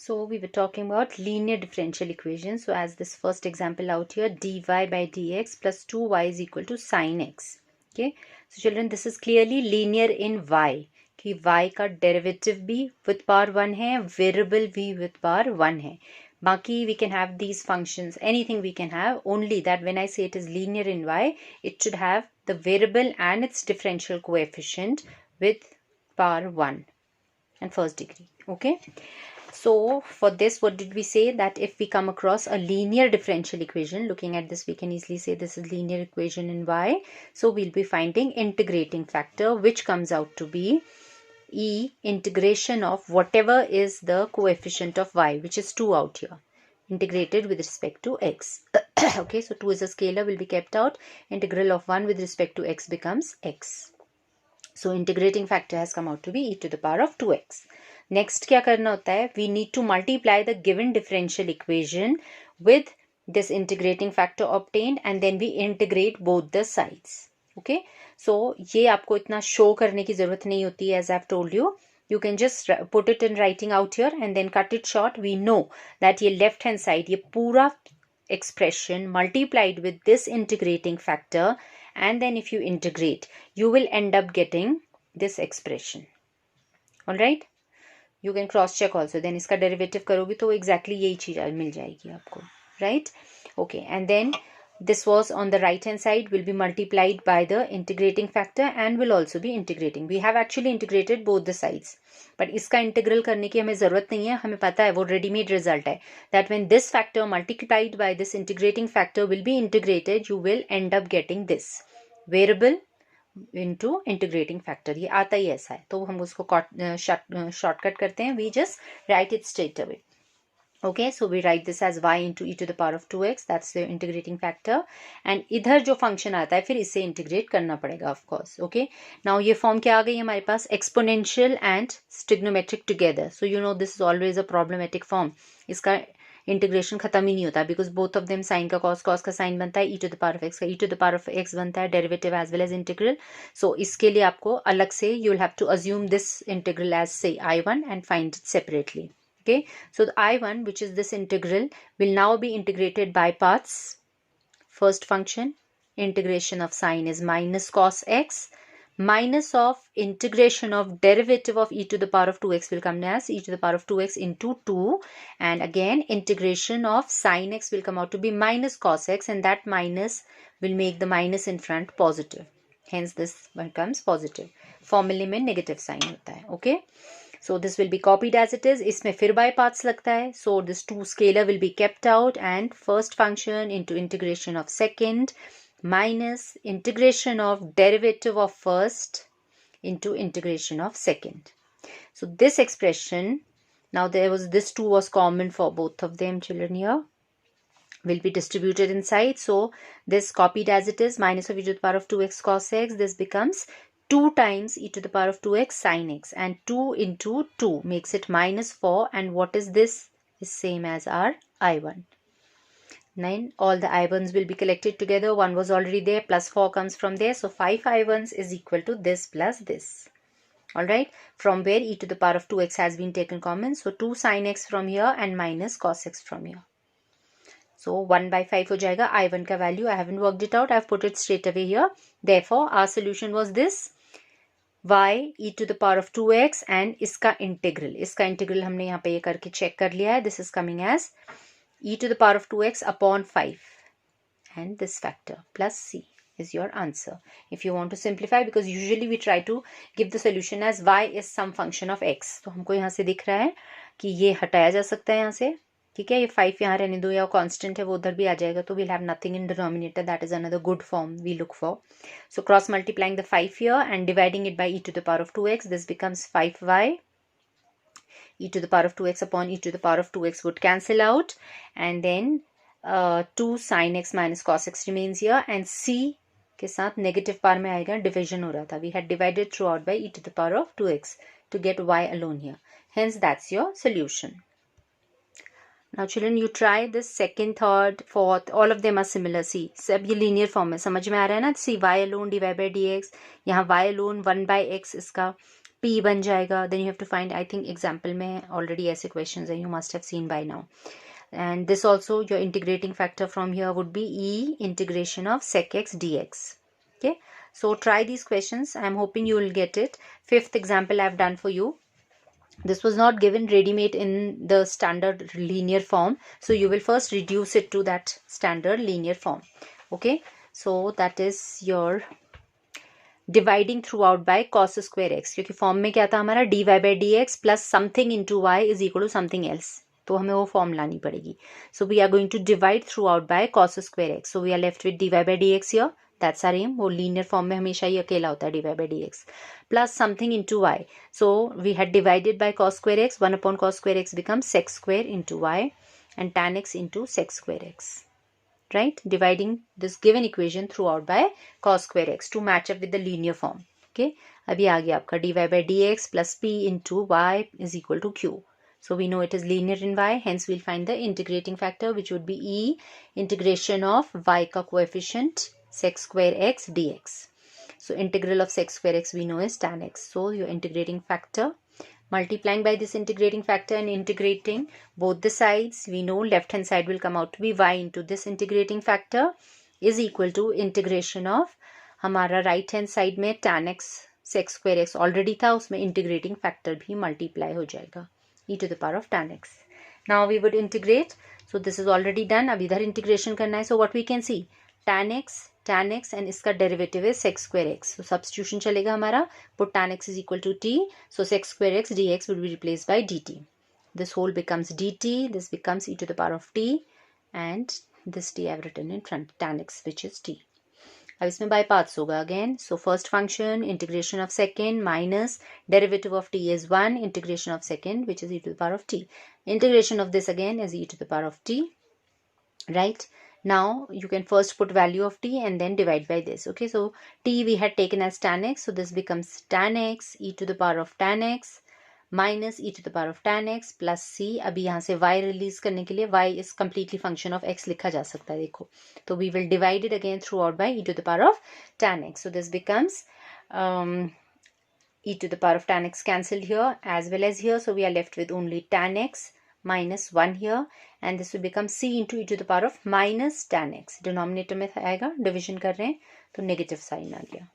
So we were talking about linear differential equation. So as this first example out here, dy by dx plus 2y is equal to sin x. Okay. So children, this is clearly linear in y. कि y का derivative भी with power 1 है, variable भी with power 1 है. बाकी we can have these functions, anything we can have, only that when I say it is linear in y, it should have the variable and its differential coefficient with power 1 and first degree. Okay. So for this, what did we say? That if we come across a linear differential equation, looking at this, we can easily say this is linear equation in y. So we'll be finding integrating factor, which comes out to be E integration of whatever is the coefficient of y, which is 2 out here, integrated with respect to x. Okay, so 2 is a scalar, will be kept out. Integral of 1 with respect to x becomes x. So integrating factor has come out to be e to the power of 2x. Next क्या करना होता है? We need to multiply the given differential equation with this integrating factor obtained and then we integrate both the sides. Okay, so ये आपको इतना show करने की जरूरत नहीं होती है, as I've told you. You can just put it in writing out here and then cut it short. We know that ये left hand side, ये पूरा expression multiplied with this integrating factor, and then if you integrate, you will end up getting this expression. All right, you can cross check also. Then इसका derivative करोगे तो exactly यही चीज मिल जाएगी आपको, right? Okay, and then this was on the right hand side will be multiplied by the integrating factor and will also be integrating. We have actually integrated both the sides, but इसका integral करने की हमें जरूरत नहीं है. हमें पता है वो रेडीमेड रिजल्ट है that when this factor multiplied by this integrating factor will be integrated, you will end up getting this variable into integrating factor. ये आता ही ऐसा है, तो हम उसको शॉर्टकट करते हैं. We just write it straight away. Okay, so we write this as y into e to the power of 2x. That's the integrating factor. And इधर जो function आता है फिर इसे integrate करना पड़ेगा of course. Okay, now ये form क्या आ गई हमारे पास? Exponential and trigonometric together. So you know this is always a problematic form. इसका इंटीग्रेशन खत्म ही नहीं होता because both of them sine का कॉस, कॉस का साइन बनता है, e to the power of x का e to the power of x बनता है, derivative as well as integral. So इसके लिए आपको अलग से you will have to assume this integral as say I1 and find it separately. Okay, so the I1, which is this integral, will now be integrated by parts. First function, integration of sine is minus cos x, minus of integration of derivative of e to the power of 2x will come as e to the power of 2x into 2, and again integration of sine x will come out to be minus cos x, and that minus will make the minus in front positive, hence this becomes positive. Formally में negative sign होता है. Okay, so this will be copied as it is. इसमें फिर by parts लगता है. So this 2 scalar will be kept out and first function into integration of second minus integration of derivative of first into integration of second. So this expression, now there was this 2 was common for both of them children here, will be distributed inside. So this copied as it is, minus of e to the power of 2x cos x, this becomes 2 times e to the power of 2x sin x, and 2 into 2 makes it minus 4, and what is this? Is same as our I1. 9, all the I1s will be collected together. 1 was already there, plus 4 comes from there, so 5 I1s is equal to this plus this. Alright, from where e to the power of 2x has been taken common, so 2 sin x from here and minus cos x from here. So 1 by 5 हो जाएगा. I1 का value I haven't worked it out, I have put it straight away here. Therefore our solution was this y e to the power of 2x and इसका integral हमने यहाँ पे ये करके check कर लिया है. This is coming as e to the power of 2x upon 5 and this factor plus c is your answer. If you want to simplify, because usually we try to give the solution as y is some function of x, तो हमको यहाँ से दिख रहा है कि ये हटाया जा सकता है यहाँ से. ठीक है, ये 5 यहाँ रहने दो, या कांस्टेंट है वो उधर भी आ जाएगा, तो we'll have nothing in denominator. That is another good form we look for. So cross multiplying the 5 here and dividing it by e to the power of 2x, this becomes 5y. E to the power of 2x upon e to the power of 2x would cancel out, and then 2 sin x minus cos x remains here, and c के साथ negative power में आएगा, division हो रहा था. We had divided throughout by e to the power of 2x to get y alone here. Hence that's your solution. Now children, you try this second, third, fourth, all of them are similar. See, सब ये linear form है, समझ में आ रहा है ना? See, y alone divided by dx, यहाँ y alone 1 by x इसका p बन जाएगा. Then you have to find, I think example में already ऐसे questions हैं, you must have seen by now. And this also, your integrating factor from here would be e integration of sec x dx. Okay, so try these questions. I'm hoping you will get it. Fifth example I've done for you. This was not given ready-made in the standard linear form, so you will first reduce it to that standard linear form. Okay, so that is your dividing throughout by cos square x, क्योंकि form में क्या था हमारा, dy by dx plus something into y is equal to something else, तो हमें वो form लानी पड़ेगी. So we are going to divide throughout by cos square x. So we are left with dy by dx here. That's our aim. वो linear form में हमेशा ही अकेला होता है dy by dx plus something into y. So we had divided by cos square x. 1 upon cos square x becomes sec square into y and tan x into sec square x. Right? Dividing this given equation throughout by cos square x to match up with the linear form. Okay? अभी आ गया आपका dy by dx plus p into y is equal to q. So we know it is linear in y, hence we'll find the integrating factor, which would be e integration of y का coefficient sec square x dx. So integral of sec square x we know is tan x. So your integrating factor, multiplying by this integrating factor and integrating both the sides, we know left hand side will come out to be y into this integrating factor is equal to integration of हमारा right hand side में tan x sec square x already था, उसमें integrating factor भी multiply हो जाएगा e to the power of tan x. Now we would integrate. So this is already done. अब इधर integration करना है. So what we can see, tan x and इसका derivative is sec square x. So substitution चलेगा हमारा. Put tan x is equal to t. So sec square x dx will be replaced by dt. This whole becomes dt. This becomes e to the power of t. And this t I have written in front, tan x, which is t. अब इसमें by parts होगा again. So first function, integration of second minus derivative of t is 1, integration of second, which is e to the power of t. Integration of this again is e to the power of t. Right? Now you can first put value of t and then divide by this. Okay, so t we had taken as tan x, so this becomes tan x e to the power of tan x minus e to the power of tan x plus c. अभी यहाँ से y release करने के लिए y is completely function of x लिखा जा सकता है, देखो. तो we will divide it again throughout by e to the power of tan x. So this becomes e to the power of tan x cancelled here as well as here. So we are left with only tan x minus 1 here, and this will become c into e to the power of minus tan x. Denominator में आएगा, division कर रहे हैं तो negative sign आ गया.